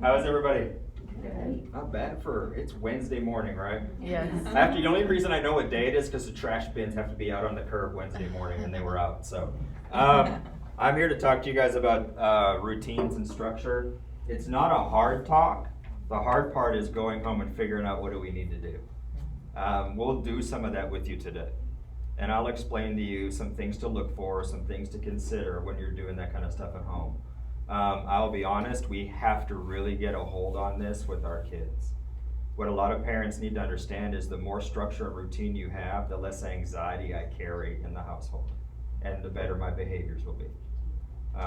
How's everybody? Good. Not bad for, it's Wednesday morning, right? Yes. The only reason I know what day it is because the trash bins have to be out on the curb Wednesday morning, and they were out. So I'm here to talk to you guys about routines and structure. It's not a hard talk. The hard part is going home and figuring out what do we need to do. We'll do some of that with you today. And I'll explain to you some things to look for, some things to consider when you're doing that kind of stuff at home. I'll be honest, we have to really get a hold on this with our kids. What a lot of parents need to understand is the more structure and routine you have, the less anxiety I carry in the household, and the better my behaviors will be.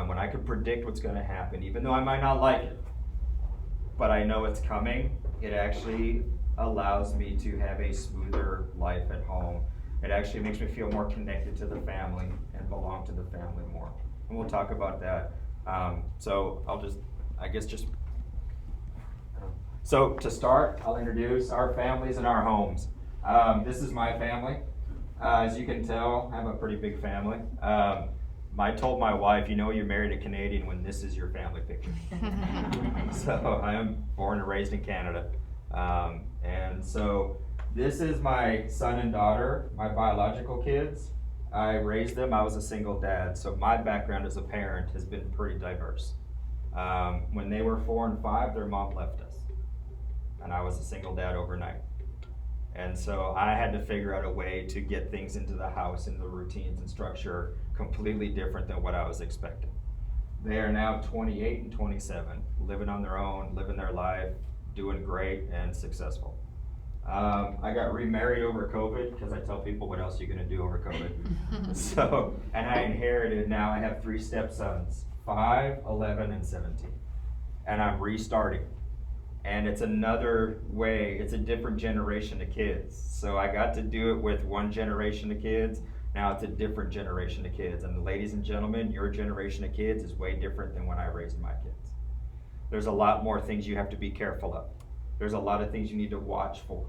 When I can predict what's going to happen, even though I might not like it, but I know it's coming, it actually allows me to have a smoother life at home. It actually makes me feel more connected to the family and belong to the family more. And we'll talk about that. So to start, I'll introduce our families and our homes. This is my family. As you can tell, I have a pretty big family. I told my wife, you know you married a Canadian when this is your family picture. So I am born and raised in Canada. And so this is my son and daughter, my biological kids. I raised them, I was a single dad, so my background as a parent has been pretty diverse. When they were 4 and 5, their mom left us, and I was a single dad overnight. And so I had to figure out a way to get things into the house and the routines and structure completely different than what I was expecting. They are now 28 and 27, living on their own, living their life, doing great and successful. I got remarried over COVID because I tell people what else are you going to do over COVID. And I inherited, now I have 3 stepsons, 5, 11, and 17. And I'm restarting. And it's another way, it's a different generation of kids. So I got to do it with one generation of kids. Now it's a different generation of kids. And ladies and gentlemen, your generation of kids is way different than when I raised my kids. There's a lot more things you have to be careful of. There's a lot of things you need to watch for.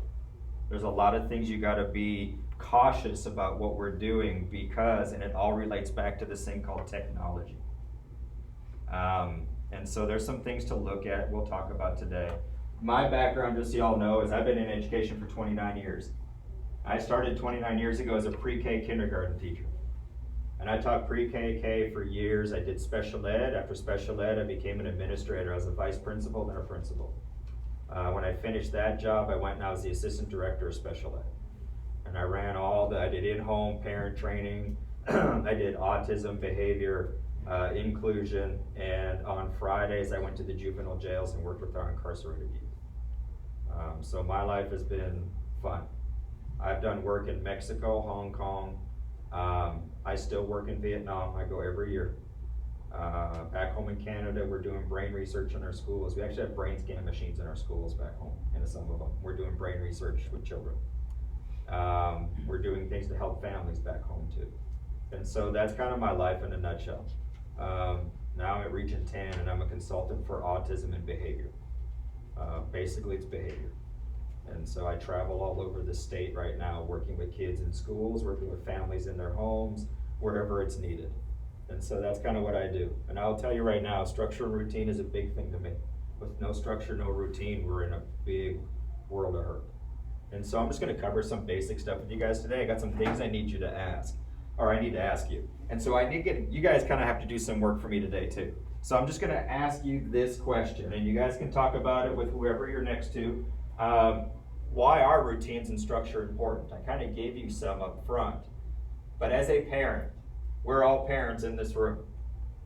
There's a lot of things you got to be cautious about what we're doing because, and it all relates back to this thing called technology. And so there's some things to look at we'll talk about today. My background, just so y'all know, is I've been in education for 29 years. I started 29 years ago as a pre-K kindergarten teacher. And I taught pre-K for years. I did special ed. After special ed, I became an administrator. I was a vice principal, then a principal. When I finished that job, I went and I was the assistant director of special ed. And I ran I did in-home parent training, I did autism, behavior, inclusion, and on Fridays I went to the juvenile jails and worked with our incarcerated youth. So my life has been fun. I've done work in Mexico, Hong Kong. I still work in Vietnam. I go every year. Back home in Canada, we're doing brain research in our schools. We actually have brain scan machines in our schools back home, in some of them. We're doing brain research with children. We're doing things to help families back home too. And so that's kind of my life in a nutshell. Now I'm at Region 10 and I'm a consultant for autism and behavior. Basically it's behavior. And so I travel all over the state right now working with kids in schools, working with families in their homes, wherever it's needed. And so that's kind of what I do. And I'll tell you right now, structure and routine is a big thing to me. With no structure, no routine, we're in a big world of hurt. And so I'm just going to cover some basic stuff with you guys today. I got some things I need you to ask, or I need to ask you. And so you guys kind of have to do some work for me today too. So I'm just going to ask you this question, and you guys can talk about it with whoever you're next to. Why are routines and structure important? I kind of gave you some up front. But as a parent, we're all parents in this room.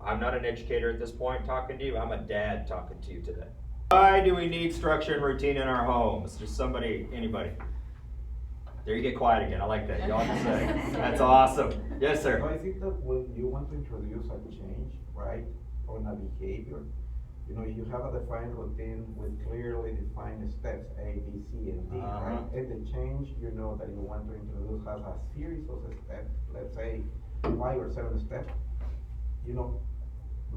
I'm not an educator at this point talking to you. I'm a dad talking to you today. Why do we need structure and routine in our homes? Just anybody? There, you get quiet again. I like that. Y'all can say. That's awesome. Yes, sir. I think that when you want to introduce a change, right, on a behavior, you have a defined routine with clearly defined steps, A, B, C, and D, right? And the change, that you want to introduce has a series of steps, let's say 5 or 7 steps.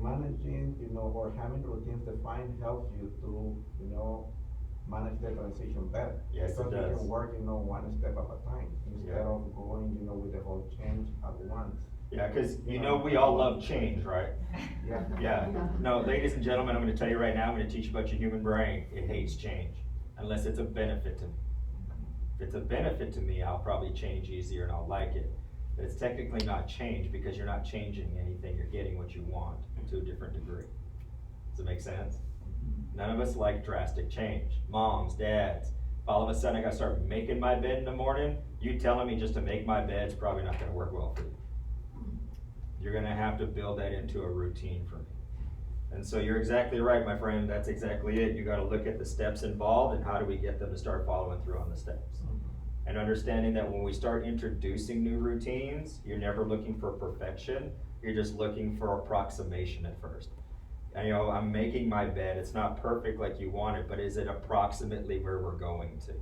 Managing, or having routines defined helps you to, manage the transition better. Yes, because it does. you can work, one step at a time instead of going, with the whole change at once. Yeah, because you know we all love change, right? Yeah. Yeah. No, ladies and gentlemen, I'm going to tell you right now, I'm going to teach you about your human brain. It hates change, unless it's a benefit to me. If it's a benefit to me, I'll probably change easier and I'll like it. But it's technically not change because you're not changing anything. You're getting what you want to a different degree. Does it make sense? None of us like drastic change. Moms, dads, if all of a sudden I got to start making my bed in the morning, you telling me just to make my bed is probably not going to work well for you. You're going to have to build that into a routine for me. And so you're exactly right, my friend. That's exactly it. You got to look at the steps involved and how do we get them to start following through on the steps. And understanding that when we start introducing new routines, you're never looking for perfection. You're just looking for approximation at first. And, you know, I'm making my bed. It's not perfect like you want it, but is it approximately where we're going to?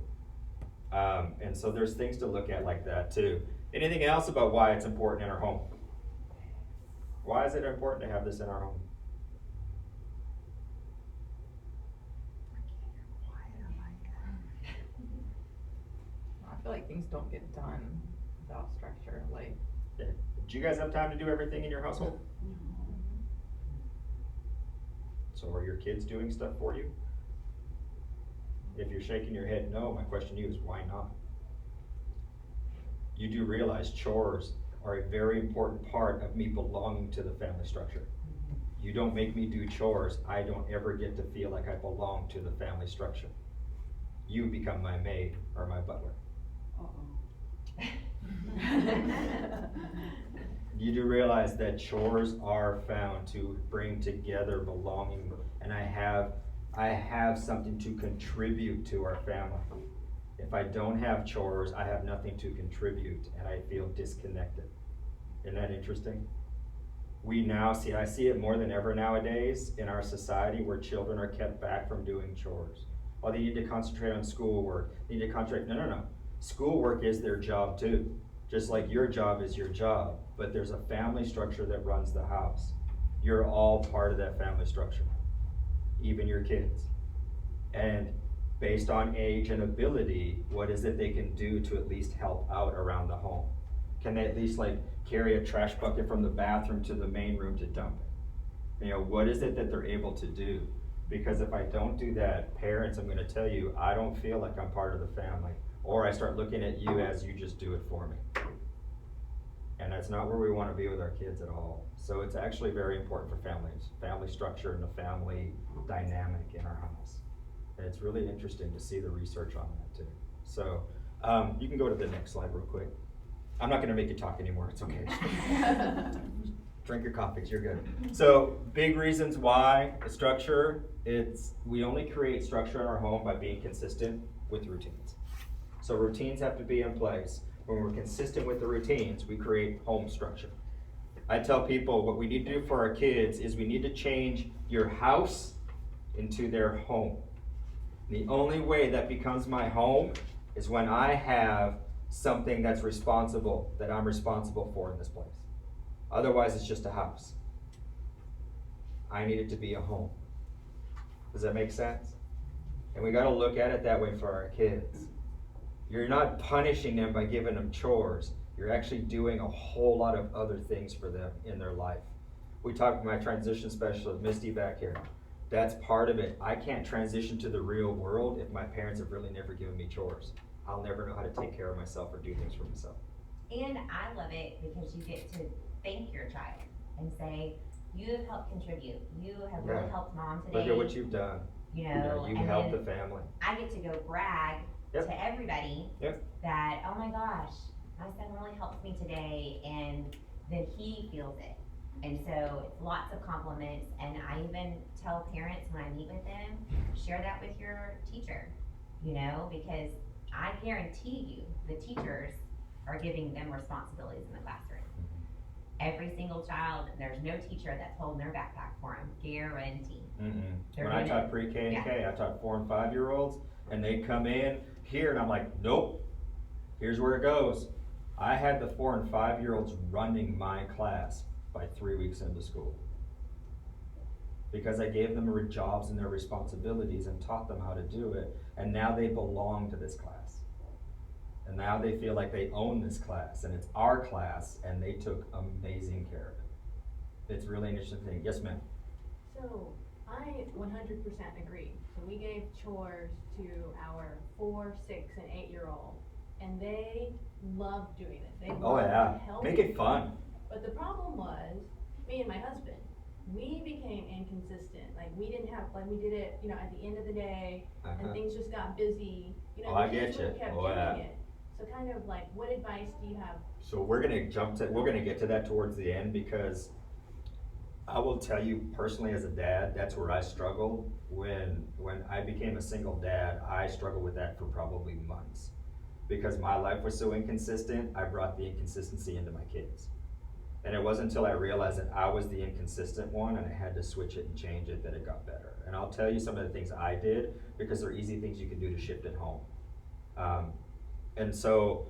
And so there's things to look at like that too. Anything else about why it's important in our home? Why is it important to have this in our home? I feel like things don't get done without structure. Like, Yeah. Do you guys have time to do everything in your household? So are your kids doing stuff for you? If you're shaking your head no, my question to you is why not? You do realize chores are a very important part of me belonging to the family structure. You don't make me do chores, I don't ever get to feel like I belong to the family structure. You become my maid or my butler. You do realize that chores are found to bring together belonging, and I have something to contribute to our family. If I don't have chores, I have nothing to contribute, and I feel disconnected. Isn't that interesting? I see it more than ever nowadays in our society where children are kept back from doing chores. Oh, they need to concentrate on schoolwork. They need to concentrate, no. Schoolwork is their job too. Just like your job is your job, but there's a family structure that runs the house. You're all part of that family structure, even your kids. And based on age and ability, what is it they can do to at least help out around the home? Can they at least like carry a trash bucket from the bathroom to the main room to dump it? You know, what is it that they're able to do? Because if I don't do that, parents, I'm gonna tell you, I don't feel like I'm part of the family. Or I start looking at you as you just do it for me. And that's not where we wanna be with our kids at all. So it's actually very important for families, family structure and the family dynamic in our house. And it's really interesting to see the research on that too. So you can go to the next slide real quick. I'm not gonna make you talk anymore, it's okay. Drink your coffees, you're good. So big reasons why the structure, we only create structure in our home by being consistent with routines. So routines have to be in place. When we're consistent with the routines, we create home structure. I tell people what we need to do for our kids is we need to change your house into their home. The only way that becomes my home is when I have something that I'm responsible for in this place. Otherwise, it's just a house. I need it to be a home. Does that make sense? And we gotta look at it that way for our kids. You're not punishing them by giving them chores. You're actually doing a whole lot of other things for them in their life. We talked with my transition specialist, Misty, back here. That's part of it. I can't transition to the real world if my parents have really never given me chores. I'll never know how to take care of myself or do things for myself. And I love it because you get to thank your child and say, you have helped contribute. You have really helped mom today. Look at what you've done. You know, you've and helped then the family. I get to go brag to everybody that, oh my gosh, my son really helped me today, and then he feels it. And so it's lots of compliments, and I even tell parents when I meet with them, share that with your teacher, you know, because I guarantee you the teachers are giving them responsibilities in the classroom. Every single child, there's no teacher that's holding their backpack for them, guarantee. When I taught pre-K and K, I taught 4 and 5-year-olds, and they'd come in here, and I'm like, nope, here's where it goes. I had the 4 and 5-year-olds running my class by 3 weeks into school. Because I gave them their jobs and their responsibilities and taught them how to do it, and now they belong to this class. And now they feel like they own this class, and it's our class, and they took amazing care of it. It's really an interesting thing. Yes, ma'am? So, I 100% agree. So we gave chores to our 4, 6, and 8-year-old, and they loved doing it. They Oh loved yeah, helping. make it fun. But the problem was, me and my husband, we became inconsistent. Like, we didn't have, like, we did it, you know, at the end of the day, and things just got busy. You know, Oh, I the kids get you. would've kept Oh, doing yeah. it. So kind of like, what advice do you have? So we're gonna get to that towards the end, because I will tell you personally as a dad, that's where I struggled. When I became a single dad, I struggled with that for probably months. Because my life was so inconsistent, I brought the inconsistency into my kids. And it wasn't until I realized that I was the inconsistent one and I had to switch it and change it that it got better. And I'll tell you some of the things I did, because they're easy things you can do to shift at home. And so,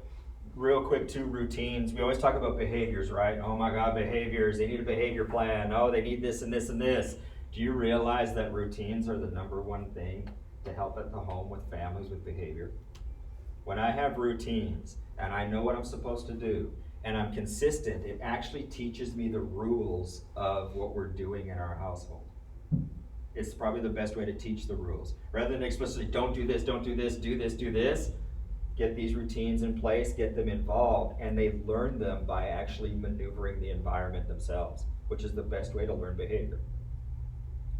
real quick, 2 routines. We always talk about behaviors, right? Oh my God, behaviors, they need a behavior plan. Oh, they need this and this and this. Do you realize that routines are the #1 thing to help at the home with families with behavior? When I have routines and I know what I'm supposed to do and I'm consistent, it actually teaches me the rules of what we're doing in our household. It's probably the best way to teach the rules. Rather than explicitly, don't do this, don't do this, do this, do this, get these routines in place, get them involved, and they learn them by actually maneuvering the environment themselves, which is the best way to learn behavior.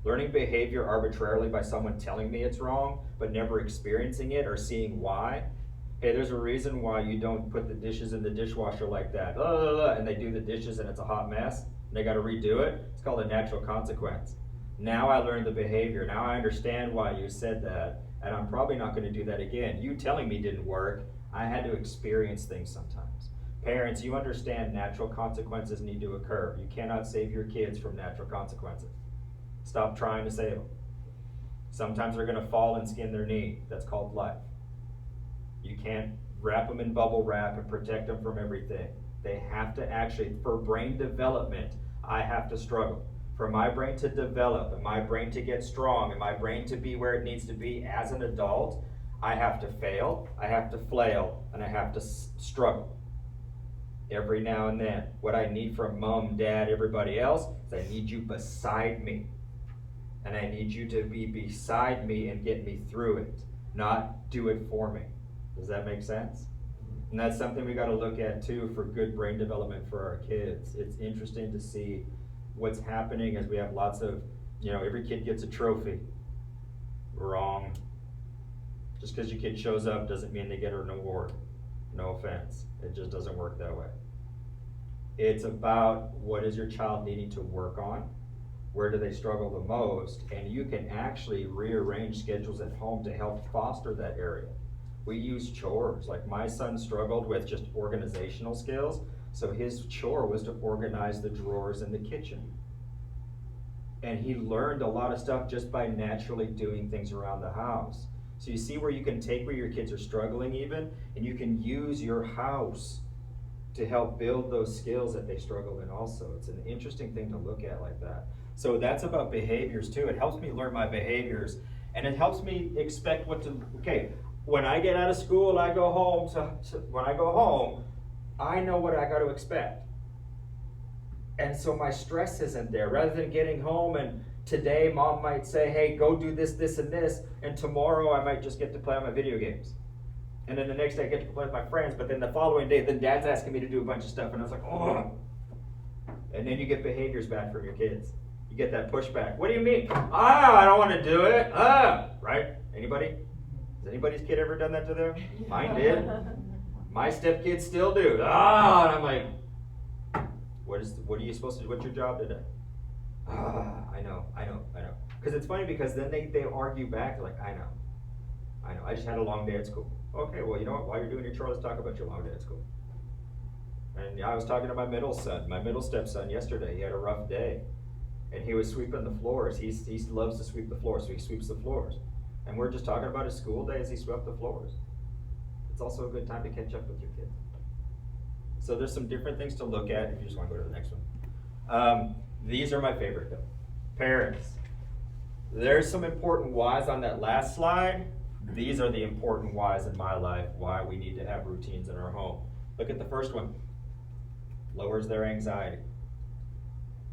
Learning behavior arbitrarily by someone telling me it's wrong, but never experiencing it or seeing why. Hey, there's a reason why you don't put the dishes in the dishwasher like that. And they do the dishes and it's a hot mess, and they gotta redo it. It's called a natural consequence. Now I learned the behavior. Now I understand why you said that, and I'm probably not gonna do that again. You telling me didn't work. I had to experience things sometimes. Parents, you understand natural consequences need to occur. You cannot save your kids from natural consequences. Stop trying to save them. Sometimes they're gonna fall and skin their knee. That's called life. You can't wrap them in bubble wrap and protect them from everything. They have to actually, for brain development, I have to struggle. For my brain to develop and my brain to get strong and my brain to be where it needs to be as an adult, I have to fail, I have to flail, and I have to struggle. Every now and then. What I need from mom, dad, everybody else is I need you beside me. And I need you to be beside me and get me through it, not do it for me. Does that make sense? And that's something we got to look at too for good brain development for our kids. It's interesting to see what's happening as we have lots of, every kid gets a trophy. Wrong. Just because your kid shows up doesn't mean they get an award. No offense. It just doesn't work that way. It's about what is your child needing to work on? Where do they struggle the most? And you can actually rearrange schedules at home to help foster that area. We use chores. Like my son struggled with just organizational skills, so his chore was to organize the drawers in the kitchen. And he learned a lot of stuff just by naturally doing things around the house. So you see where you can take where your kids are struggling even, and you can use your house to help build those skills that they struggle in also. It's an interesting thing to look at like that. So that's about behaviors too. It helps me learn my behaviors, and it helps me expect when I get out of school, I go home, when I go home, I know what I got to expect. And so my stress isn't there. Rather than getting home and today mom might say, hey, go do this, this, and this, and tomorrow I might just get to play on my video games. And then the next day I get to play with my friends, but then the following day, then dad's asking me to do a bunch of stuff, and I was like, oh. And then you get behaviors back from your kids. You get that pushback. What do you mean? I don't want to do it. Right? Anybody? Has anybody's kid ever done that to them? Mine did. My stepkids still do. And I'm like, what are you supposed to do? What's your job today? I know. Because it's funny because then they argue back. They're like, I know. I just had a long day at school. Okay, well, you know what? While you're doing your chore, let's talk about your long day at school. And I was talking to my middle stepson yesterday. He had a rough day. And he was sweeping the floors. He loves to sweep the floors, so he sweeps the floors. And we're just talking about his school day as he swept the floors. It's also a good time to catch up with your kids. So there's some different things to look at if you just want to go to the next one. These are my favorite though. Parents. There's some important whys on that last slide, These are the important whys in my life, why we need to have routines in our home. Look at the first one. Lowers their anxiety.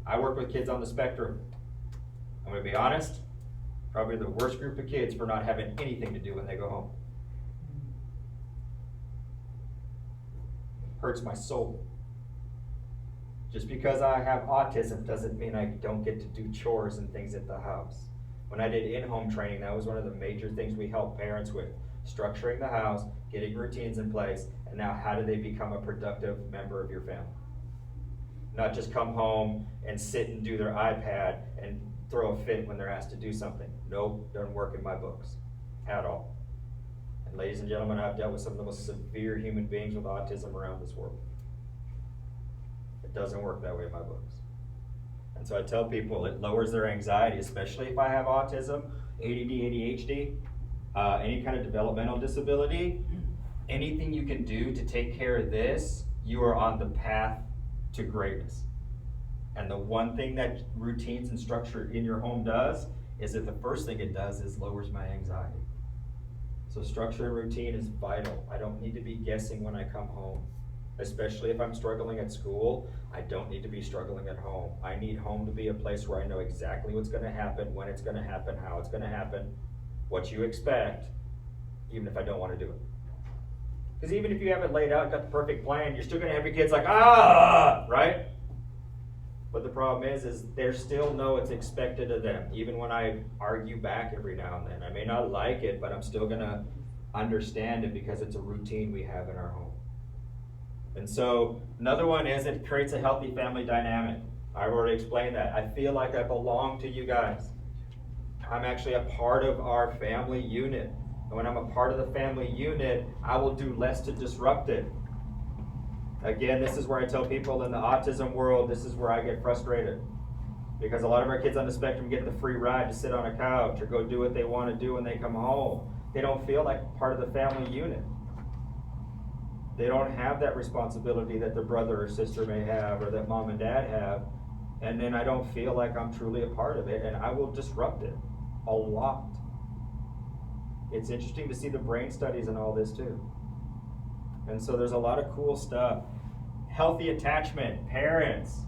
I work with kids on the spectrum. I'm gonna be honest, probably the worst group of kids for not having anything to do when they go home. Hurts my soul. Just because I have autism doesn't mean I don't get to do chores and things at the house. When I did in-home training, that was one of the major things we help parents with. Structuring the house, getting routines in place, and now how do they become a productive member of your family? Not just come home and sit and do their iPad and throw a fit when they're asked to do something. Nope, doesn't work in my books at all. And ladies and gentlemen, I've dealt with some of the most severe human beings with autism around this world. It doesn't work that way in my books. And so I tell people it lowers their anxiety, especially if I have autism, ADD, ADHD, any kind of developmental disability. Anything you can do to take care of this, you are on the path to greatness. And the one thing that routines and structure in your home does is that the first thing it does is lowers my anxiety. So structure and routine is vital. I don't need to be guessing when I come home. Especially if I'm struggling at school, I don't need to be struggling at home. I need home to be a place where I know exactly what's going to happen, when it's going to happen, how it's going to happen, what you expect, even if I don't want to do it. Because even if you have it laid out, got the perfect plan, you're still going to have your kids like, right? But the problem is they still know it's expected of them, even when I argue back every now and then. I may not like it, but I'm still going to understand it because it's a routine we have in our home. And so another one is it creates a healthy family dynamic. I've already explained that. I feel like I belong to you guys. I'm actually a part of our family unit. And when I'm a part of the family unit, I will do less to disrupt it. Again, this is where I tell people in the autism world, this is where I get frustrated. Because a lot of our kids on the spectrum get the free ride to sit on a couch or go do what they want to do when they come home. They don't feel like part of the family unit. They don't have that responsibility that their brother or sister may have or that mom and dad have. And then I don't feel like I'm truly a part of it, and I will disrupt it a lot. It's interesting to see the brain studies and all this too. And so there's a lot of cool stuff. Healthy attachment, parents.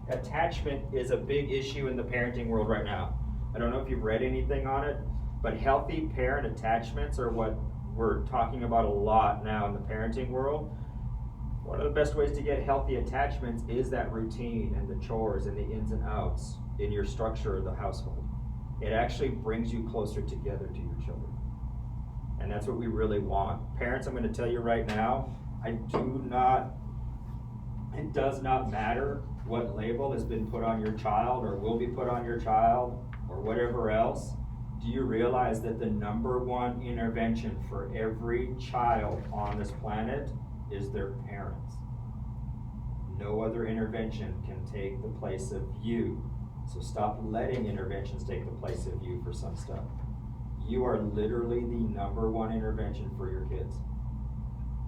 Attachment is a big issue in the parenting world right now. I don't know if you've read anything on it, but healthy parent attachments are what we're talking about a lot now in the parenting world. One of the best ways to get healthy attachments is that routine and the chores and the ins and outs in your structure of the household. It actually brings you closer together to your children. And that's what we really want. Parents, I'm going to tell you right now, it does not matter what label has been put on your child or will be put on your child or whatever else. Do you realize that the number one intervention for every child on this planet is their parents? No other intervention can take the place of you. So stop letting interventions take the place of you for some stuff. You are literally the number one intervention for your kids.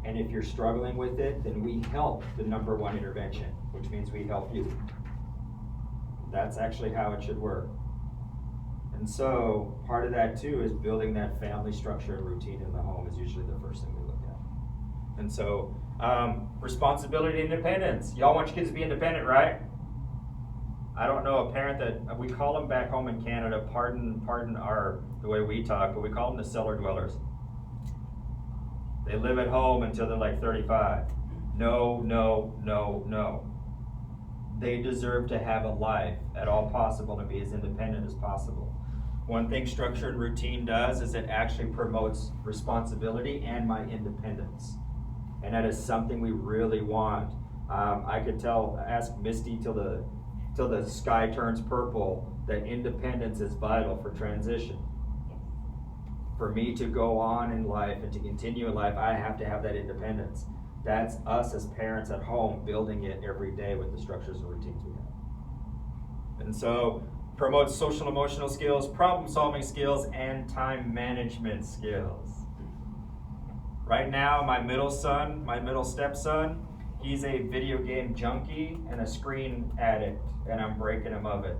And if you're struggling with it, then we help the number one intervention, which means we help you. That's actually how it should work. And so part of that too is building that family structure and routine in the home is usually the first thing we look at. And so responsibility and independence. Y'all want your kids to be independent, right? I don't know a parent that, we call them back home in Canada, pardon the way we talk, but we call them the cellar dwellers. They live at home until they're like 35. No. They deserve to have a life at all possible and be as independent as possible. One thing structure and routine does is it actually promotes responsibility and my independence. And that is something we really want. I could ask Misty till the sky turns purple, that independence is vital for transition. For me to go on in life and to continue in life, I have to have that independence. That's us as parents at home building it every day with the structures and routines we have. And so, promotes social emotional skills, problem solving skills, and time management skills. Right now, my middle stepson, he's a video game junkie and a screen addict, and I'm breaking him of it.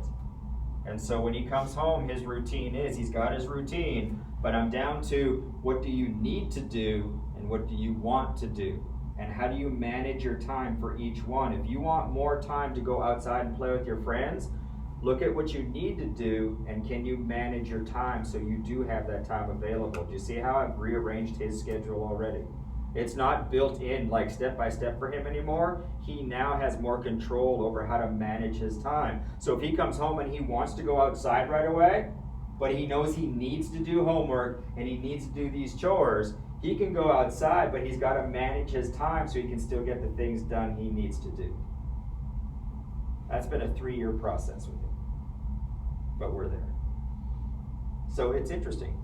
And so when he comes home, his routine is, he's got his routine, but I'm down to what do you need to do and what do you want to do? And how do you manage your time for each one? If you want more time to go outside and play with your friends, look at what you need to do and can you manage your time so you do have that time available. Do you see how I've rearranged his schedule already? It's not built in like step by step for him anymore. He now has more control over how to manage his time. So if he comes home and he wants to go outside right away, but he knows he needs to do homework and he needs to do these chores, he can go outside, but he's got to manage his time so he can still get the things done he needs to do. That's been a 3-year process with him, but we're there. So it's interesting.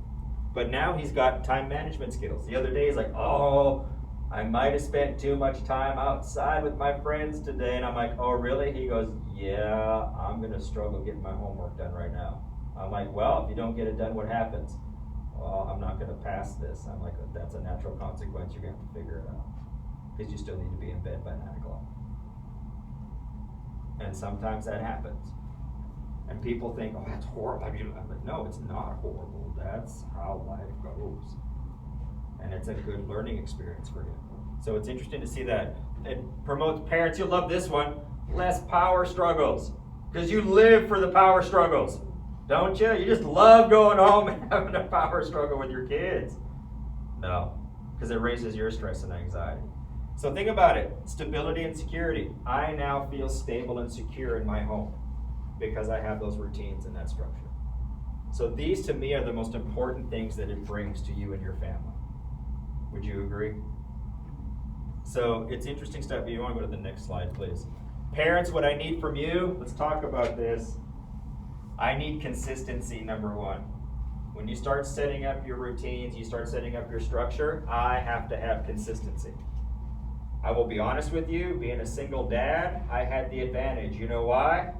But now he's got time management skills. The other day he's like, oh, I might have spent too much time outside with my friends today. And I'm like, oh, really? He goes, yeah, I'm going to struggle getting my homework done right now. I'm like, well, if you don't get it done, what happens? Well, I'm not going to pass this. I'm like, that's a natural consequence. You're going to have to figure it out. Because you still need to be in bed by 9 o'clock. And sometimes that happens. And people think, oh, that's horrible. I'm like, no, it's not horrible. That's how life goes. And it's a good learning experience for him. So it's interesting to see that. It promotes parents, you'll love this one, less power struggles. Because you live for the power struggles, don't you? You just love going home and having a power struggle with your kids. No, because it raises your stress and anxiety. So think about it, stability and security. I now feel stable and secure in my home because I have those routines and that structure. So these to me are the most important things that it brings to you and your family. Would you agree? So it's interesting stuff. You want to go to the next slide, please. Parents, what I need from you, let's talk about this. I need consistency, number one. When you start setting up your routines, you start setting up your structure, I have to have consistency. I will be honest with you, being a single dad, I had the advantage. You know why?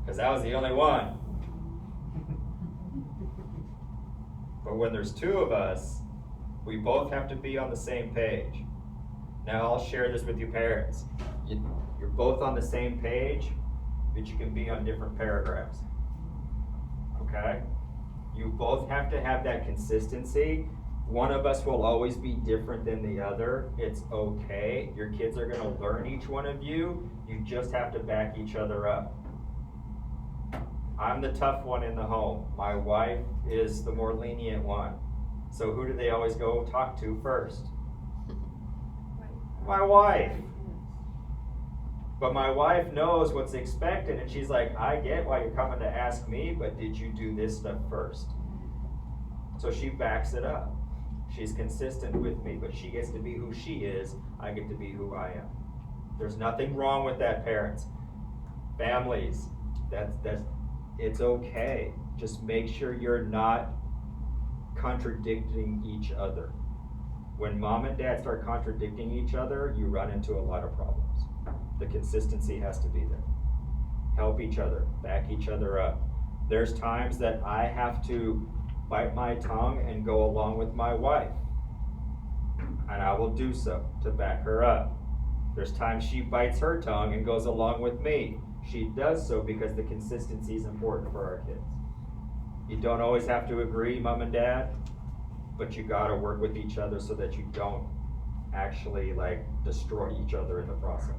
Because I was the only one. But when there's two of us, we both have to be on the same page. Now I'll share this with you parents. You're both on the same page, but you can be on different paragraphs. Okay? You both have to have that consistency. One of us will always be different than the other. It's okay. Your kids are going to learn each one of you. You just have to back each other up. I'm the tough one in the home. My wife is the more lenient one. So who do they always go talk to first? My wife. But my wife knows what's expected, and she's like, I get why you're coming to ask me, but did you do this stuff first? So she backs it up. She's consistent with me, but she gets to be who she is. I get to be who I am. There's nothing wrong with that, parents. Families, it's okay. Just make sure you're not contradicting each other. When mom and dad start contradicting each other, you run into a lot of problems. The consistency has to be there. Help each other, back each other up. There's times that I have to bite my tongue and go along with my wife. And I will do so to back her up. There's times she bites her tongue and goes along with me. She does so because the consistency is important for our kids. You don't always have to agree, mom and dad, but you gotta work with each other so that you don't actually destroy each other in the process.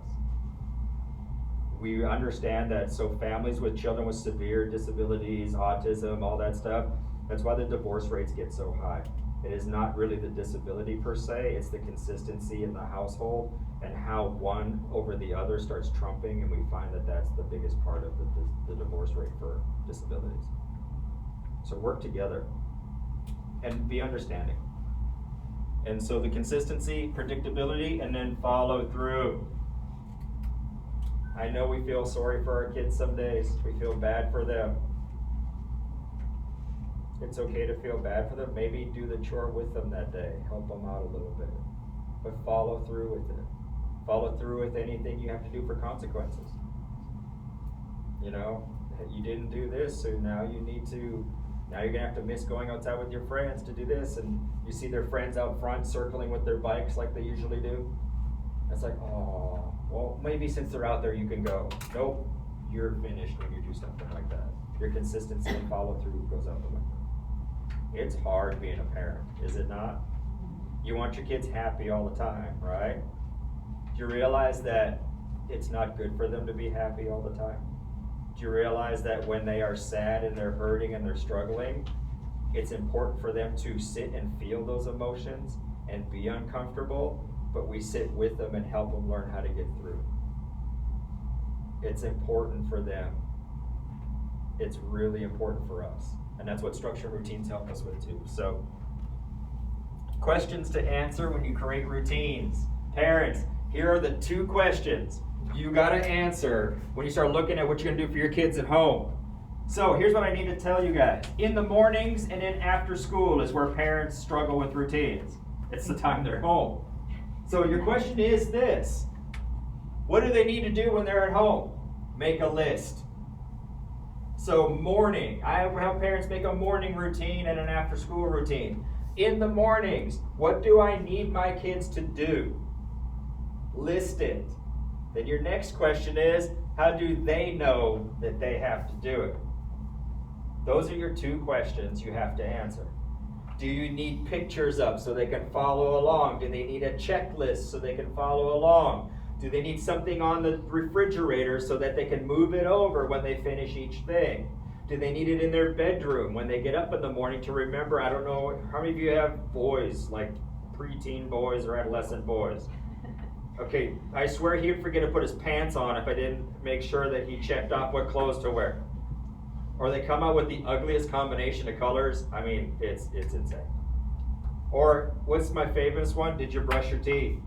We understand that, so families with children with severe disabilities, autism, all that stuff, that's why the divorce rates get so high. It is not really the disability per se, it's the consistency in the household and how one over the other starts trumping, and we find that that's the biggest part of the divorce rate for disabilities. So work together and be understanding. And so the consistency, predictability, and then follow through. I know we feel sorry for our kids some days. We feel bad for them. It's okay to feel bad for them. Maybe do the chore with them that day. Help them out a little bit. But follow through with it. Follow through with anything you have to do for consequences. You know, you didn't do this, so now you're gonna have to miss going outside with your friends to do this, and you see their friends out front circling with their bikes like they usually do. It's like, oh, well, maybe since they're out there you can go. Nope, you're finished when you do something like that. Your consistency and follow through goes out the window. It's hard being a parent, is it not? You want your kids happy all the time, right? Do you realize that it's not good for them to be happy all the time? Do you realize that when they are sad and they're hurting and they're struggling, it's important for them to sit and feel those emotions and be uncomfortable, but we sit with them and help them learn how to get through. It's important for them. It's really important for us. And that's what structure and routines help us with too. So, questions to answer when you create routines. Parents, here are the 2 questions you gotta answer when you start looking at what you're gonna do for your kids at home. So here's what I need to tell you guys. In the mornings and in after school is where parents struggle with routines. It's the time they're home. So your question is this: what do they need to do when they're at home? Make a list. So morning, I have parents make a morning routine and an after school routine. In the mornings, what do I need my kids to do? List it. Then your next question is, how do they know that they have to do it? Those are your 2 questions you have to answer. Do you need pictures up so they can follow along? Do they need a checklist so they can follow along? Do they need something on the refrigerator so that they can move it over when they finish each thing? Do they need it in their bedroom when they get up in the morning to remember? I don't know, how many of you have boys, like preteen boys or adolescent boys? Okay, I swear he would forget to put his pants on if I didn't make sure that he checked off what clothes to wear. Or they come out with the ugliest combination of colors. I mean, it's insane. Or, what's my favorite one? Did you brush your teeth?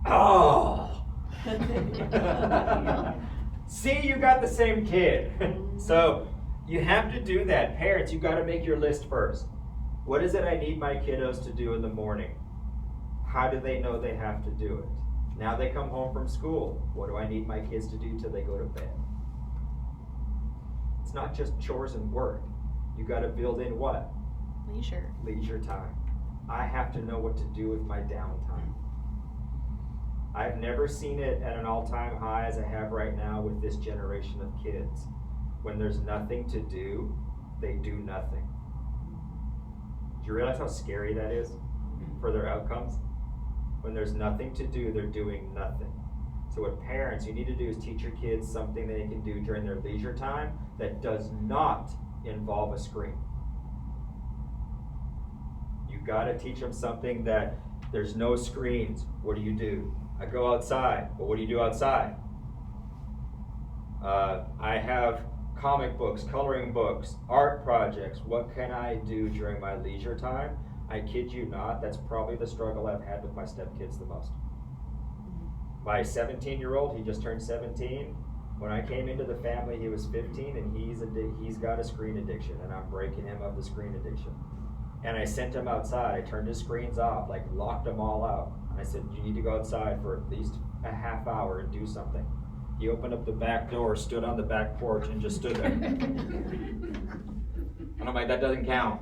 Oh! See, you got the same kid. So, you have to do that. Parents, you got to make your list first. What is it I need my kiddos to do in the morning? How do they know they have to do it? Now they come home from school. What do I need my kids to do till they go to bed? It's not just chores and work. You got to build in what? Leisure. Leisure time. I have to know what to do with my downtime. I've never seen it at an all-time high as I have right now with this generation of kids. When there's nothing to do, they do nothing. Do you realize how scary that is for their outcomes? When there's nothing to do, they're doing nothing. So what parents, you need to do is teach your kids something they can do during their leisure time that does not involve a screen. You gotta teach them something that there's no screens. What do? I go outside. Well, what do you do outside? I have comic books, coloring books, art projects. What can I do during my leisure time? I kid you not, that's probably the struggle I've had with my stepkids the most. My 17-year-old, he just turned 17. When I came into the family, he was 15, and he's got a screen addiction, and I'm breaking him of the screen addiction. And I sent him outside. I turned his screens off, like locked them all out. And I said, you need to go outside for at least a half hour and do something. He opened up the back door, stood on the back porch, and just stood there. And I'm like, that doesn't count.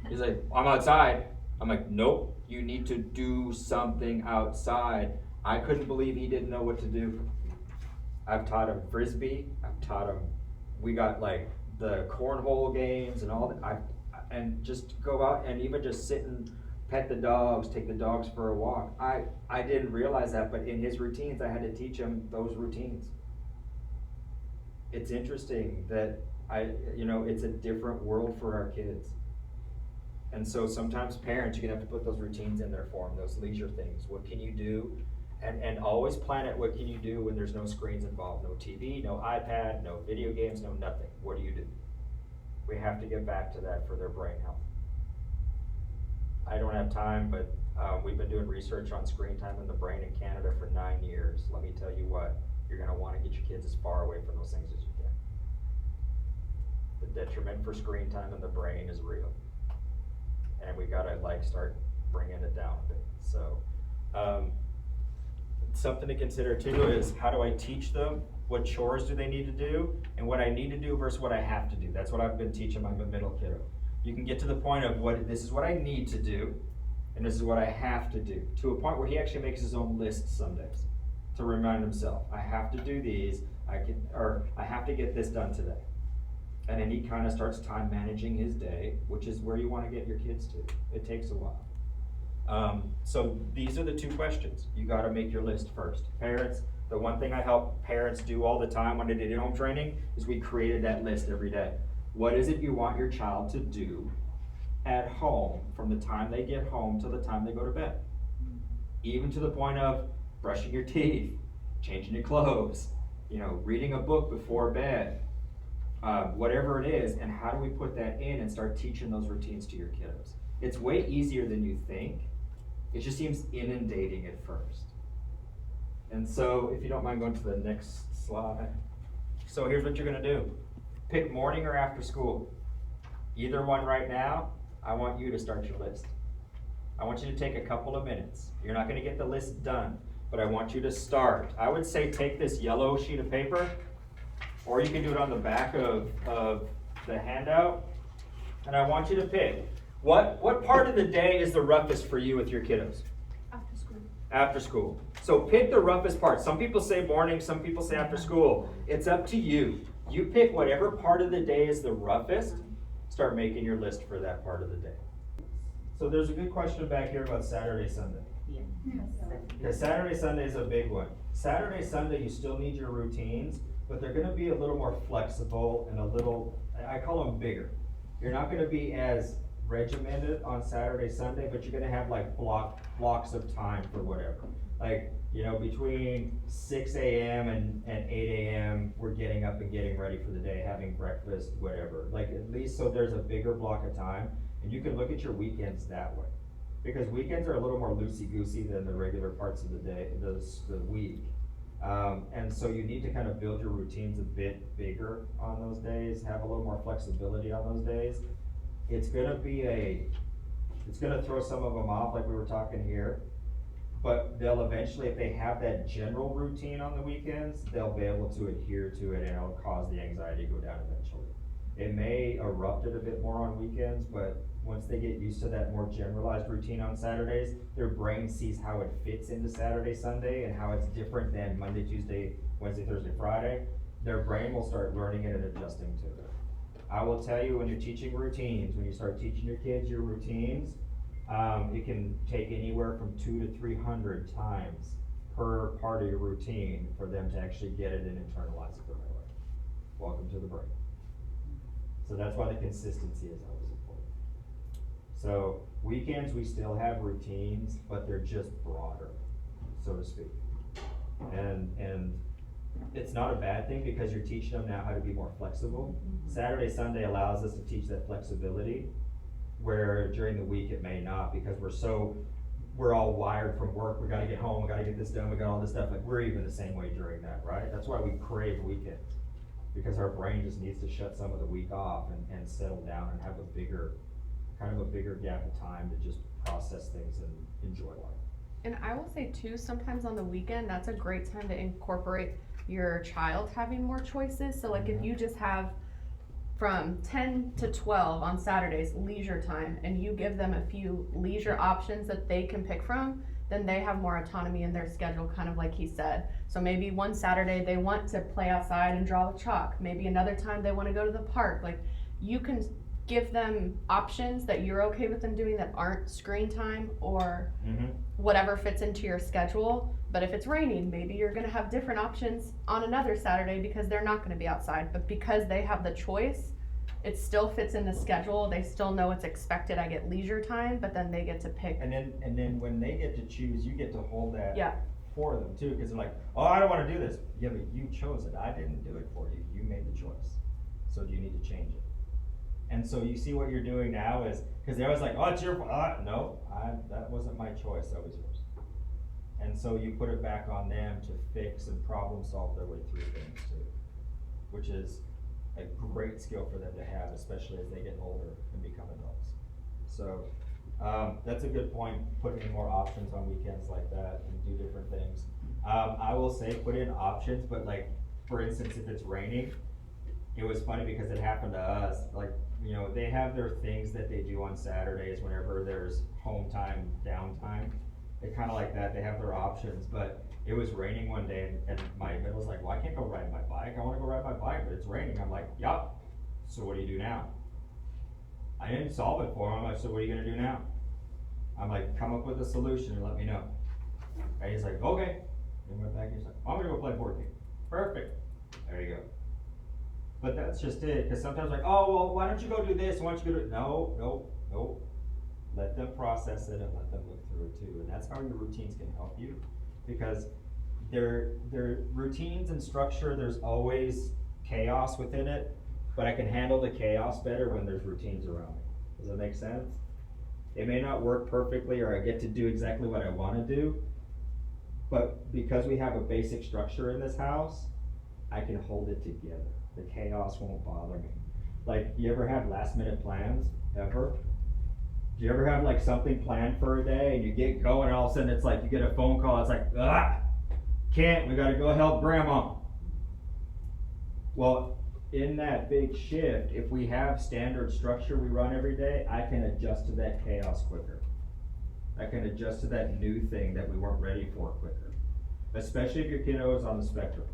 He's like, I'm outside. I'm like, nope, you need to do something outside. I couldn't believe he didn't know what to do. I've taught him Frisbee. I've taught him, we got like the cornhole games and all that. And just go out and even just sit and pet the dogs, take the dogs for a walk. I didn't realize that, but in his routines, I had to teach him those routines. It's interesting that it's a different world for our kids. And so sometimes parents, you're gonna have to put those routines in there for them, those leisure things. What can you do? And always plan it, what can you do when there's no screens involved? No TV, no iPad, no video games, no nothing. What do you do? We have to get back to that for their brain health. I don't have time, but we've been doing research on screen time in the brain in Canada for 9 years. Let me tell you what, you're gonna wanna get your kids as far away from those things as you can. The detriment for screen time in the brain is real. And we gotta start bringing it down a bit. So, something to consider too is, how do I teach them? What chores do they need to do? And what I need to do versus what I have to do. That's what I've been teaching my middle kiddo. You can get to the point of this is what I need to do, and this is what I have to do, to a point where he actually makes his own list some days to remind himself, I have to do these, I have to get this done today. And then he kind of starts time managing his day, which is where you want to get your kids to. It takes a while. So these are the two questions. You got to make your list first. Parents, the one thing I help parents do all the time when they did in-home training is we created that list every day. What is it you want your child to do at home from the time they get home to the time they go to bed? Even to the point of brushing your teeth, changing your clothes, reading a book before bed, whatever it is, and how do we put that in and start teaching those routines to your kiddos? It's way easier than you think. It just seems inundating at first. And so, if you don't mind going to the next slide. So here's what you're gonna do. Pick morning or after school. Either one right now, I want you to start your list. I want you to take a couple of minutes. You're not gonna get the list done, but I want you to start. I would say take this yellow sheet of paper, or you can do it on the back of the handout, and I want you to pick. What part of the day is the roughest for you with your kiddos? After school. After school. So pick the roughest part. Some people say morning, some people say after school. It's up to you. You pick whatever part of the day is the roughest, start making your list for that part of the day. So there's a good question back here about Saturday, Sunday. Because Saturday, Sunday is a big one. Saturday, Sunday, you still need your routines, but they're gonna be a little more flexible and a little, I call them bigger. You're not gonna be as regimented on Saturday, Sunday, but you're gonna have like blocks of time for whatever. Like, between 6 a.m. and 8 a.m., we're getting up and getting ready for the day, having breakfast, whatever. Like, at least so there's a bigger block of time, and you can look at your weekends that way. Because weekends are a little more loosey-goosey than the regular parts of the day, the week. And so you need to kind of build your routines a bit bigger on those days, have a little more flexibility on those days. It's gonna throw some of them off, like we were talking here, but they'll eventually, if they have that general routine on the weekends, they'll be able to adhere to it, and it'll cause the anxiety to go down eventually. It may erupt it a bit more on weekends, but once they get used to that more generalized routine on Saturdays, their brain sees how it fits into Saturday, Sunday, and how it's different than Monday, Tuesday, Wednesday, Thursday, Friday. Their brain will start learning it and adjusting to it. I will tell you, when you're teaching routines, when you start teaching your kids your routines, it can take anywhere from 200 to 300 times per part of your routine for them to actually get it and internalize it the right way. Welcome to the brain. So that's why the consistency is always important. So weekends, we still have routines, but they're just broader, so to speak. And it's not a bad thing, because you're teaching them now how to be more flexible. Saturday, Sunday allows us to teach that flexibility, where during the week it may not, because we're all wired from work. We gotta get home, we gotta get this done, we got all this stuff. Like, we're even the same way during that, right? That's why we crave weekends, because our brain just needs to shut some of the week off and settle down and have a bigger gap of time to just process things and enjoy life. And I will say too, sometimes on the weekend, that's a great time to incorporate your child having more choices. So like if you just have from 10 to 12 on Saturdays, leisure time, and you give them a few leisure options that they can pick from, then they have more autonomy in their schedule, kind of like he said. So maybe one Saturday they want to play outside and draw with chalk. Maybe another time they want to go to the park. Like, you can give them options that you're okay with them doing that aren't screen time or whatever fits into your schedule. But if it's raining, maybe you're gonna have different options on another Saturday because they're not gonna be outside. But because they have the choice, it still fits in the schedule. They still know it's expected. I get leisure time, but then they get to pick. And then when they get to choose, you get to hold that for them too, because they're like, oh, I don't want to do this. Yeah, but you chose it. I didn't do it for you. You made the choice. So do you need to change it? And so you see what you're doing now is, because they're always like, oh, it's your fault. No, that wasn't my choice. That was yours. And so you put it back on them to fix and problem solve their way through things too, which is a great skill for them to have, especially as they get older and become adults. So that's a good point, putting in more options on weekends like that and do different things. I will say put in options, but like, for instance, if it's raining, it was funny because it happened to us. Like, you know, they have their things that they do on Saturdays whenever there's home time, downtime. They kinda like that, they have their options, but it was raining one day and my middle's like, well, I can't go ride my bike, I wanna go ride my bike, but it's raining. I'm like, yup, so what do you do now? I didn't solve it for him, I said, what are you gonna do now? I'm like, come up with a solution and let me know. And he's like, okay. And he went back and he's like, I'm gonna go play board game. Perfect. There you go. But that's just it, cause sometimes like, oh, well, why don't you go do this, why don't you go do it? No. Let them process it and let them look through it too, and that's how your routines can help you, because their routines and structure, there's always chaos within it, but I can handle the chaos better when there's routines around me. Does that make sense? It may not work perfectly or I get to do exactly what I wanna do, but because we have a basic structure in this house, I can hold it together. The chaos won't bother me. Like, you ever have last minute plans, ever? Do you ever have like something planned for a day and you get going and all of a sudden it's like you get a phone call, it's like, can't, we gotta go help grandma. Well, in that big shift, if we have standard structure we run every day, I can adjust to that chaos quicker. I can adjust to that new thing that we weren't ready for quicker. Especially if your kiddo is on the spectrum.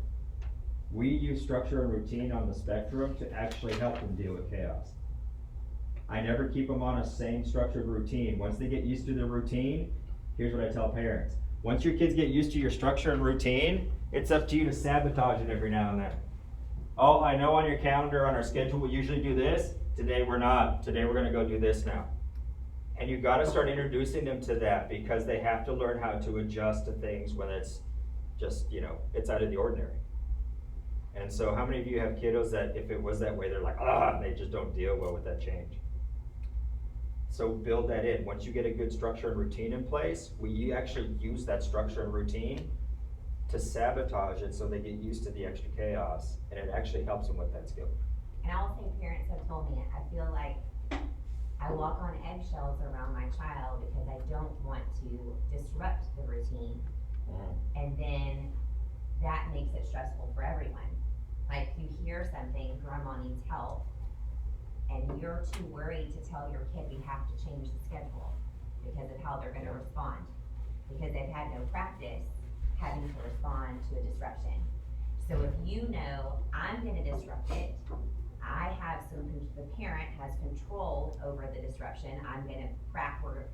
We use structure and routine on the spectrum to actually help them deal with chaos. I never keep them on a same structured routine. Once they get used to the routine, here's what I tell parents. Once your kids get used to your structure and routine, it's up to you to sabotage it every now and then. Oh, I know on your calendar, on our schedule, we usually do this. Today we're not. Today we're gonna go do this now. And you gotta start introducing them to that, because they have to learn how to adjust to things when it's just, it's out of the ordinary. And so how many of you have kiddos that if it was that way, they're like, they just don't deal well with that change? So build that in. Once you get a good structure and routine in place, we actually use that structure and routine to sabotage it so they get used to the extra chaos, and it actually helps them with that skill. And I will say parents have told me, I feel like I walk on eggshells around my child because I don't want to disrupt the routine. And then that makes it stressful for everyone. Like, you hear something, grandma needs help, and you're too worried to tell your kid we have to change the schedule because of how they're gonna respond. Because they've had no practice having to respond to a disruption. So if you know I'm gonna disrupt it, the parent has control over the disruption, we're gonna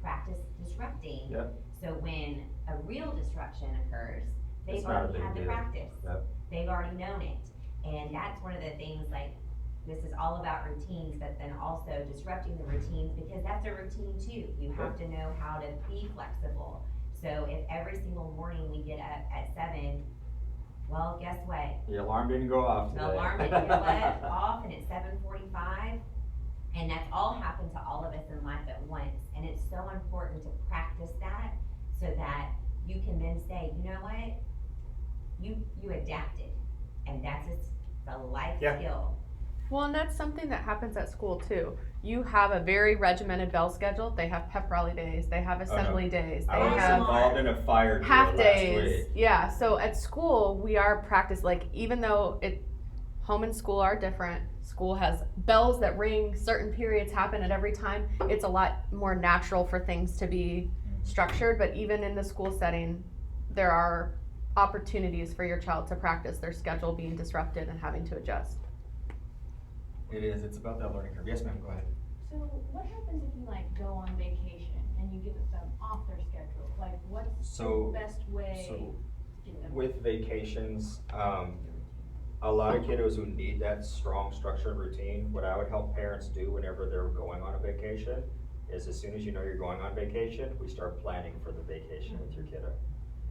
practice disrupting. Yep. So when a real disruption occurs, they've It's not a already big had the deal. practice. Yep. They've already known it. And that's one of the things, like, this is all about routines, but then also disrupting the routines, because that's a routine too. You have to know how to be flexible. So if every single morning we get up at 7, well, guess what? The alarm didn't go off today. The alarm didn't go off, and it's 7:45, and that's all happened to all of us in life at once. And it's so important to practice that so that you can then say, you know what? You adapted, and that's a life skill. Well, and that's something that happens at school too. You have a very regimented bell schedule. They have pep rally days. They have assembly days. They I was have involved in a fire drill half last days. week. Yeah. So at school, we are practiced, like, even though home and school are different, school has bells that ring, certain periods happen at every time. It's a lot more natural for things to be structured, but even in the school setting, there are opportunities for your child to practice their schedule being disrupted and having to adjust. It is, it's about that learning curve. Yes, ma'am, go ahead. So what happens if you go on vacation and you get them off their schedule? Like, what's the best way to get them? With vacations, a lot of kiddos who need that strong structure and routine, what I would help parents do whenever they're going on a vacation is, as soon as you know you're going on vacation, we start planning for the vacation with your kiddo.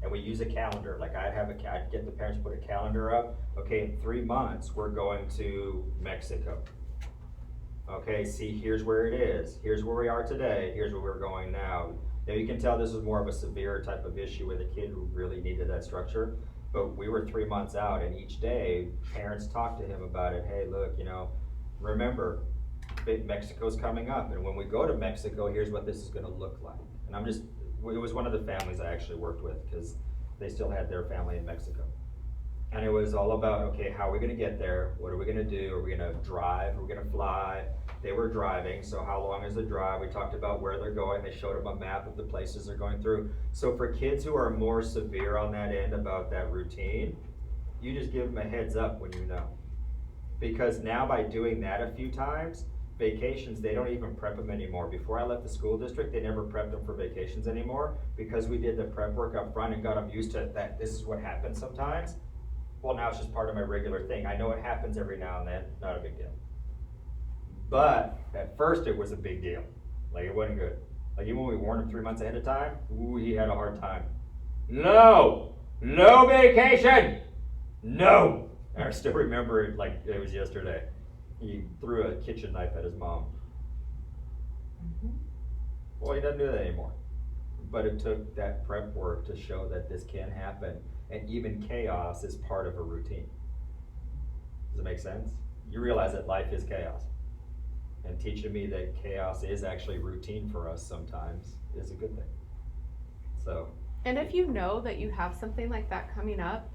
And we use a calendar. Like, I'd get the parents to put a calendar up. Okay, in 3 months, we're going to Mexico. Okay, see, here's where it is. Here's where we are today. Here's where we're going now. Now, you can tell this is more of a severe type of issue with a kid who really needed that structure. But we were 3 months out, and each day, parents talked to him about it. Hey, look, remember, Mexico's coming up. And when we go to Mexico, here's what this is gonna look like. And it was one of the families I actually worked with, because they still had their family in Mexico. And it was all about, okay, how are we gonna get there? What are we gonna do? Are we gonna drive? Are we gonna fly? They were driving, so how long is the drive? We talked about where they're going. They showed them a map of the places they're going through. So for kids who are more severe on that end about that routine, you just give them a heads up when you know. Because now by doing that a few times, vacations, they don't even prep them anymore. Before I left the school district, they never prepped them for vacations anymore because we did the prep work up front and got them used to that this is what happens sometimes. Well, now it's just part of my regular thing. I know it happens every now and then, not a big deal. But at first it was a big deal. Like it wasn't good. Like even when we warned him 3 months ahead of time, ooh, he had a hard time. No vacation, no. And I still remember it like it was yesterday. He threw a kitchen knife at his mom. Well, he doesn't do that anymore. But it took that prep work to show that this can happen, and even chaos is part of a routine. Does it make sense? You realize that life is chaos. And teaching me that chaos is actually routine for us sometimes is a good thing. So. And if you know that you have something like that coming up,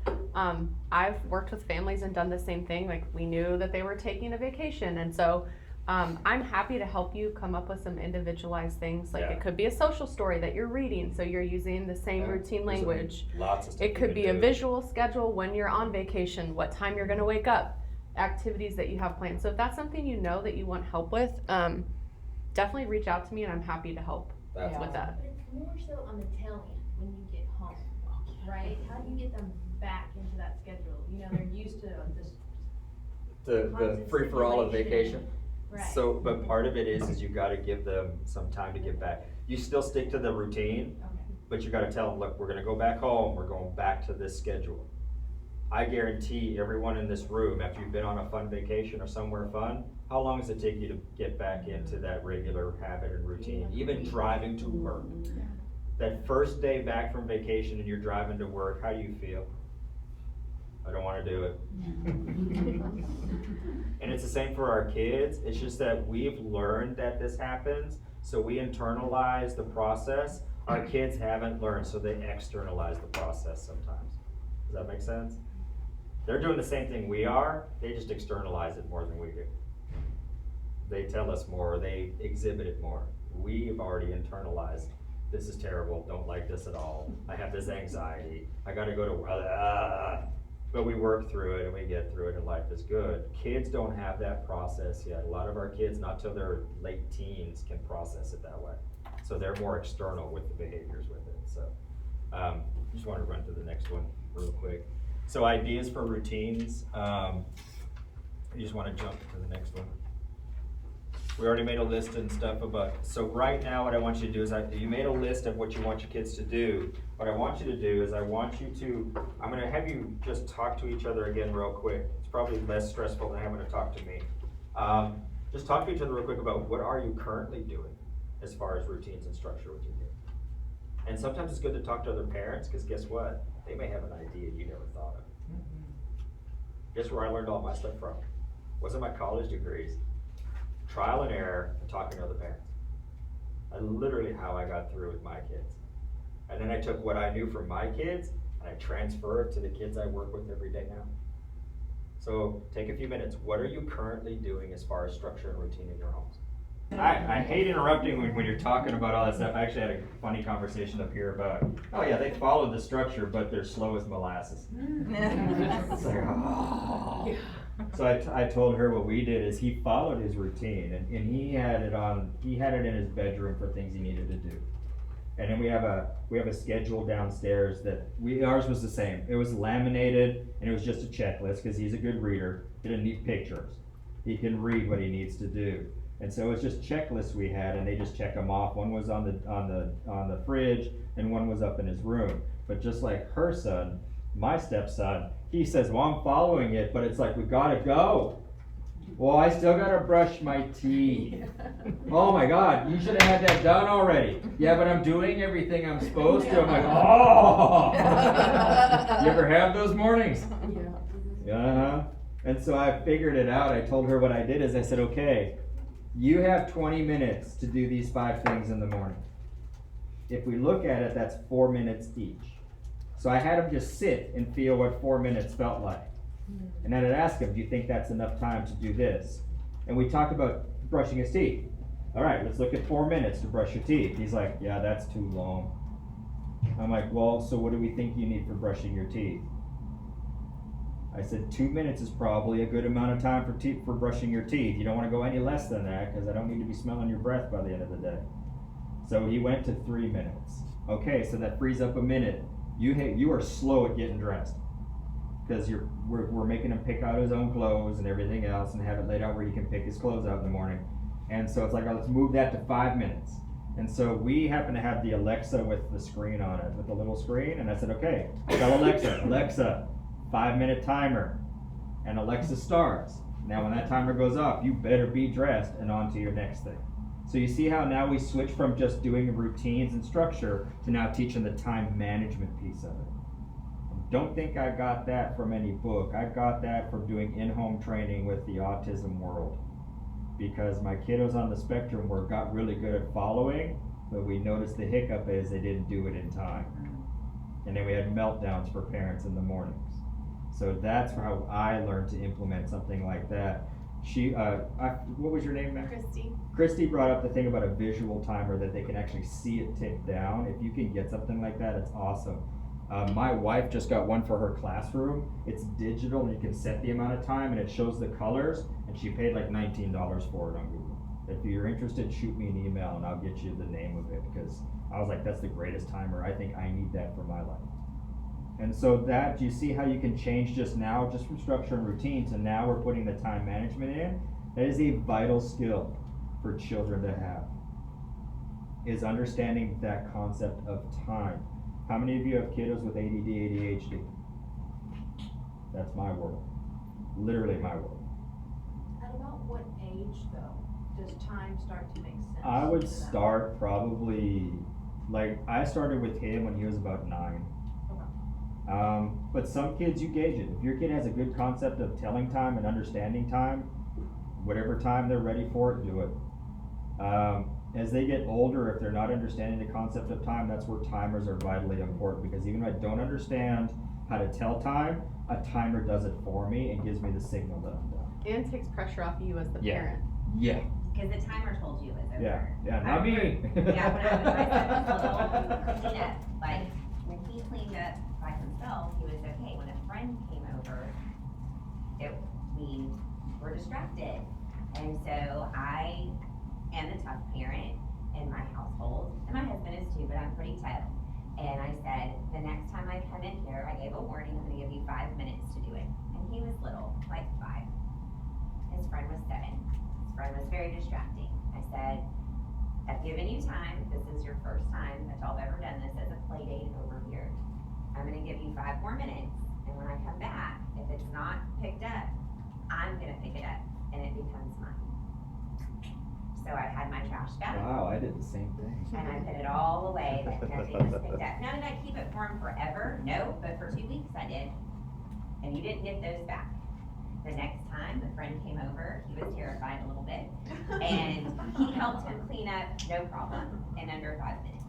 I've worked with families and done the same thing. Like we knew that they were taking a vacation, and so I'm happy to help you come up with some individualized things. Like it could be a social story that you're reading, so you're using the same routine language. Lots of stuff. It could be a visual schedule when you're on vacation, what time you're going to wake up, activities that you have planned. So if that's something you know that you want help with, definitely reach out to me, and I'm happy to help with that. But it's more so on the tail end when you get home, right? How do you get them back into that schedule? You know, they're used to this. The free for all of vacation. Right. So, but part of it is you got to give them some time to get back. You still stick to the routine, but you got to tell them, look, we're going to go back home. We're going back to this schedule. I guarantee everyone in this room, after you've been on a fun vacation or somewhere fun, how long does it take you to get back into that regular habit and routine? Even driving to work. That first day back from vacation and you're driving to work, how do you feel? I don't want to do it. And it's the same for our kids. It's just that we've learned that this happens, so we internalize the process. Our kids haven't learned, so they externalize the process sometimes. Does that make sense? They're doing the same thing we are, they just externalize it more than we do. They tell us more, they exhibit it more. We've already internalized, this is terrible, don't like this at all, I have this anxiety, I gotta go to work, but we work through it and we get through it and life is good. Kids don't have that process yet. A lot of our kids, not till their late teens, can process it that way. So they're more external with the behaviors with it. So just want to run to the next one real quick. So ideas for routines. You just want to jump to the next one. We already made a list and stuff about, so right now what I want you to do is, you made a list of what you want your kids to do. What I want you to do is I'm going to have you just talk to each other again real quick. It's probably less stressful than having to talk to me. Just talk to each other real quick about what are you currently doing as far as routines and structure with your kids. And sometimes it's good to talk to other parents, because guess what? They may have an idea you never thought of. Guess where I learned all my stuff from? Wasn't my college degrees. Trial and error and talking to other parents. That's literally how I got through with my kids. And then I took what I knew from my kids and I transferred it to the kids I work with every day now. So take a few minutes. What are you currently doing as far as structure and routine in your homes? I hate interrupting when you're talking about all that stuff. I actually had a funny conversation up here about, oh yeah, they follow the structure, but they're slow as molasses. It's like, oh. So I told her what we did is he followed his routine, and he had it in his bedroom for things he needed to do. And then we have a schedule downstairs that ours was the same. It was laminated and it was just a checklist because he's a good reader. He didn't need pictures. He can read what he needs to do. And so it was just checklists we had, and they just check them off. One was on the fridge, and one was up in his room. But just like her son, my stepson, he says, well, I'm following it, but it's like, we gotta go. Well, I still gotta brush my teeth. Oh my God, you should have had that done already. Yeah, but I'm doing everything I'm supposed to. I'm like, oh. You ever have those mornings? Yeah. And so I figured it out. I told her what I did is I said, okay, you have 20 minutes to do these 5 things in the morning. If we look at it, that's 4 minutes each. So I had him just sit and feel what 4 minutes felt like. And then I'd ask him, do you think that's enough time to do this? And we talked about brushing his teeth. All right, let's look at 4 minutes to brush your teeth. He's like, yeah, that's too long. I'm like, well, so what do we think you need for brushing your teeth? I said 2 minutes is probably a good amount of time for brushing your teeth. You don't want to go any less than that because I don't need to be smelling your breath by the end of the day. So he went to 3 minutes. Okay, so that frees up a minute. You are slow at getting dressed because we're making him pick out his own clothes and everything else and have it laid out where he can pick his clothes out in the morning. And so it's like, oh, let's move that to 5 minutes. And so we happen to have the Alexa with the screen on it, with the little screen. And I said, okay, tell Alexa, 5-minute timer. And Alexa starts. Now when that timer goes off, you better be dressed and on to your next thing. So you see how now we switch from just doing routines and structure to now teaching the time management piece of it. Don't think I got that from any book. I got that from doing in-home training with the autism world. Because my kiddos on the spectrum got really good at following, but we noticed the hiccup is they didn't do it in time. And then we had meltdowns for parents in the mornings. So that's how I learned to implement something like that. What was your name, ma'am? Christy brought up the thing about a visual timer that they can actually see it tick down. If you can get something like that, it's awesome. My wife just got one for her classroom. It's digital and you can set the amount of time and it shows the colors, and she paid like $19 for it on Google. If you're interested, shoot me an email and I'll get you the name of it, because I was like, that's the greatest timer. I think I need that for my life. And so do you see how you can change just from structure and routine to now we're putting the time management in? That is a vital skill for children to have, is understanding that concept of time. How many of you have kiddos with ADD, ADHD? That's my world. Literally my world. At about what age, though, does time start to make sense? I would to them? start probably, I started with him when he was about 9. Okay. But some kids, you gauge it. If your kid has a good concept of telling time and understanding time, whatever time they're ready for it, do it. As they get older, if they're not understanding the concept of time, that's where timers are vitally important, because even if I don't understand how to tell time, a timer does it for me and gives me the signal that I'm done. And takes pressure off you as the Yeah. parent. Yeah. Because the timer told you it was over. Yeah, not me. Yeah, when I was little, clean up, like, when he cleaned up by himself, he was okay. When a friend came over, we were distracted. And so I am the tough parent in my household, and my husband is too, but I'm pretty tough. And I said, the next time I come in here, I gave a warning, I'm gonna give you 5 minutes to do it. And he was little, like 5. His friend was 7. His friend was very distracting. I said, I've given you time. This is your first time that y'all have ever done this as a play date over here. I'm gonna give you 5 more minutes. And when I come back, if it's not picked up, I'm gonna pick it up and it becomes mine. So I had my trash back. Wow, I did the same thing. And I put it all away that nothing was picked up. Now, did I keep it for him forever? No, but for 2 weeks I did. And you didn't get those back. The next time the friend came over, he was terrified a little bit. And he helped him clean up, no problem, in under 5 minutes.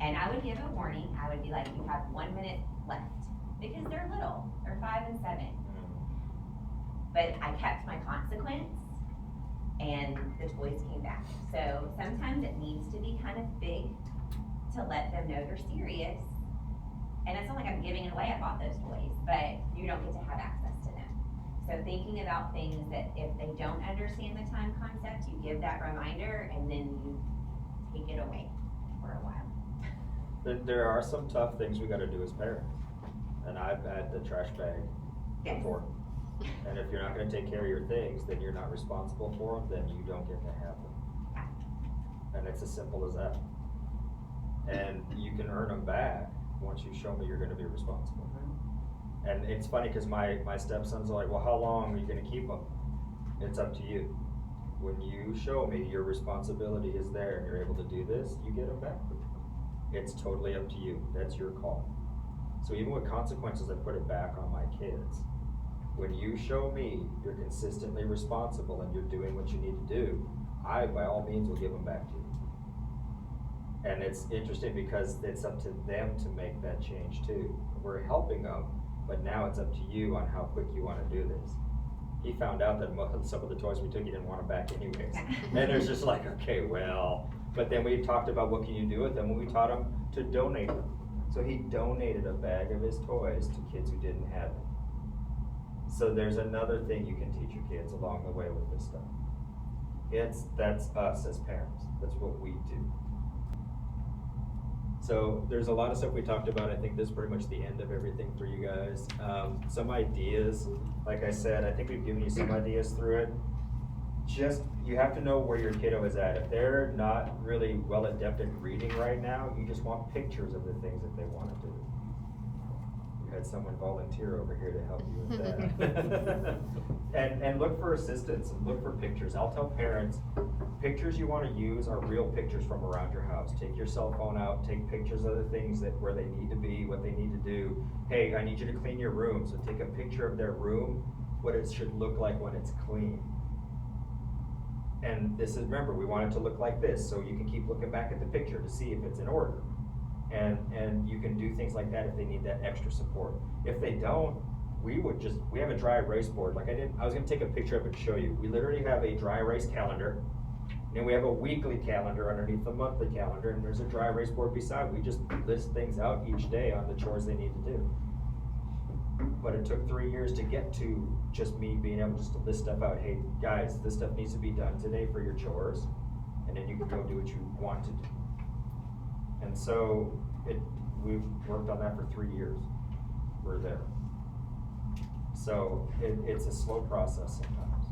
And I would give a warning. I would be like, you have 1 minute left. Because they're little, they're 5 and 7. But I kept my consequence, and the toys came back. So sometimes it needs to be kind of big to let them know they're serious. And it's not like I'm giving it away, I bought those toys, but you don't get to have access to them. So thinking about things that if they don't understand the time concept, you give that reminder and then you take it away for a while. There are some tough things we gotta do as parents. And I've had the trash bag Yes. before. And if you're not gonna take care of your things, then you're not responsible for them, then you don't get to have them. And it's as simple as that. And you can earn them back once you show me you're gonna be responsible. And it's funny, cause my stepsons are like, well, how long are you gonna keep them? It's up to you. When you show me your responsibility is there and you're able to do this, you get them back. It's totally up to you, that's your call. So even with consequences, I put it back on my kids. When you show me you're consistently responsible and you're doing what you need to do, I, by all means, will give them back to you. And it's interesting because it's up to them to make that change too. We're helping them, but now it's up to you on how quick you want to do this. he found out that some of the toys we took, he didn't want them back anyways. And it's just like, okay, well, but then we talked about what can you do with them, and we taught him to donate them. So he donated a bag of his toys to kids who didn't have them. So there's another thing you can teach your kids along the way with this stuff. That's us as parents. That's what we do. So there's a lot of stuff we talked about. I think this is pretty much the end of everything for you guys. Some ideas, like I said, I think we've given you some ideas through it. Just, you have to know where your kiddo is at. If they're not really well adept at reading right now, you just want pictures of the things that they want to do. You had someone volunteer over here to help you with that. And look for assistance, and look for pictures. I'll tell parents, pictures you want to use are real pictures from around your house. Take your cell phone out, take pictures of the things that where they need to be, what they need to do. Hey, I need you to clean your room, so take a picture of their room, what it should look like when it's clean. And this is, remember, we want it to look like this, so you can keep looking back at the picture to see if it's in order. And you can do things like that if they need that extra support. If they don't, we have a dry erase board. Like I was gonna take a picture of it to show you. We literally have a dry erase calendar, and we have a weekly calendar underneath the monthly calendar, and there's a dry erase board beside. We just list things out each day on the chores they need to do. But it took 3 years to get to just me being able just to list stuff out. Hey, guys, this stuff needs to be done today for your chores, and then you can go do what you want to do. And so we've worked on that for 3 years. We're there. So it's a slow process sometimes.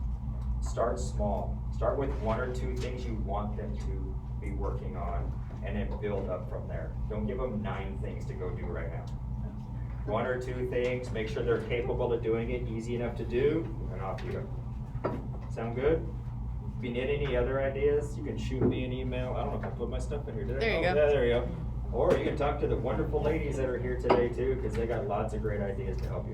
Start small. Start with 1 or 2 things you want them to be working on, and then build up from there. Don't give them 9 things to go do right now. 1 or 2 things, make sure they're capable of doing it, easy enough to do, and off you go. Sound good? If you need any other ideas, you can shoot me an email. I don't know if I put my stuff in here, did I? There you go. Yeah, there you go. Or you can talk to the wonderful ladies that are here today too, because they got lots of great ideas to help you out.